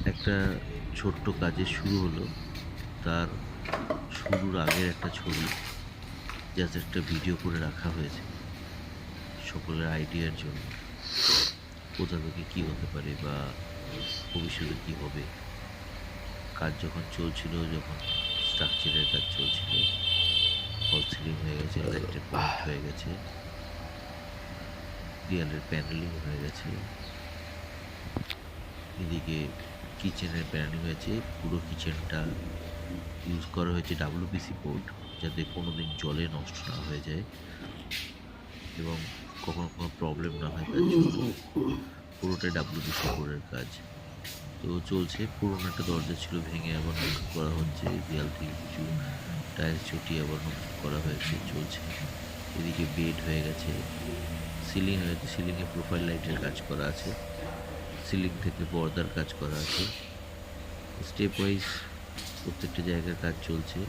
একটা ছোট্ট কাজের শুরু হলো। তার শুরুর আগের একটা ছবি জাস্ট একটা ভিডিও করে রাখা হয়েছে সকলের আইডিয়ার জন্য। কোথা থেকে কি হতে পারে বা ভবিষ্যতে কি হবে। কাজ যখন চলছিল, যখন স্ট্রাকচারের কাজ চলছিল, ফলস সিলিং হয়ে গেছে, লাইটের পয়েন্ট হয়ে গেছে, দেয়ালের প্যানেলিং হয়ে গেছে, এদিকে কিচেনের প্যানেলিং হয়েছে। পুরো কিচেনটা ইউজ করা হয়েছে ডাব্লিউপিসি বোর্ড, যাতে কোনোদিন জলে নষ্ট না হয়ে যায় এবং কখনো কোনো প্রবলেম না হয় তার জন্য। পুরোটাই ডাব্লিউপিসি বোর্ডের কাজ। তো চলছে। পুরোনো একটা দরজা ছিল, ভেঙে আবার নতুন করা হচ্ছে। দেয়াল থেকে কিছু টাইলস চটিয়ে আবার নতুন করা হয়েছে, চলছে। এদিকে বেড হয়ে গেছে, সিলিং হয়ে গেছে, সিলিংয়ে প্রোফাইল লাইটের কাজ করা আছে, সিলিং থেকে পর্দার কাজ করা আছে। স্টেপ ওয়াইজ প্রত্যেকটা জায়গার কাজ চলছে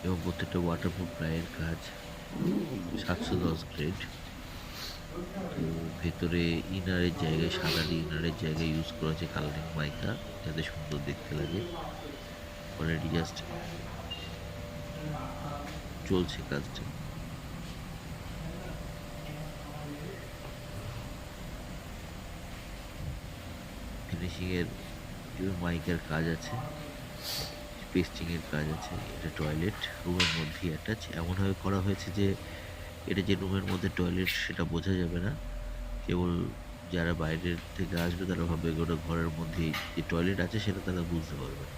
এবং প্রত্যেকটা ওয়াটারপ্রুফ প্লাইয়ের কাজ 710 গ্রেড। তো ভেতরে ইনারের জায়গায়, সাদা ইনারের জায়গায় ইউজ করা হয়েছে কালারিং মাইকা, যাতে সুন্দর দেখতে লাগে। অলরেডি জাস্ট চলছে কাজটা। ফিনিশিং এর মাইকার কাজ আছে, পেস্টিং এর কাজ আছে। এটা টয়লেট রুমের মধ্যেই অ্যাটাচ। এমনভাবে করা হয়েছে যে এটা যে রুমের মধ্যে টয়লেট সেটা বোঝা যাবে না। কেবল যারা বাইরের থেকে আসবে তারা ভাববে ওটা ঘরের মধ্যেই যে টয়লেট আছে সেটা তারা বুঝতে পারবে না।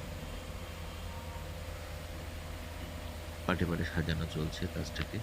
পাটে পাটে সাজানো চলছে কাজটাকে।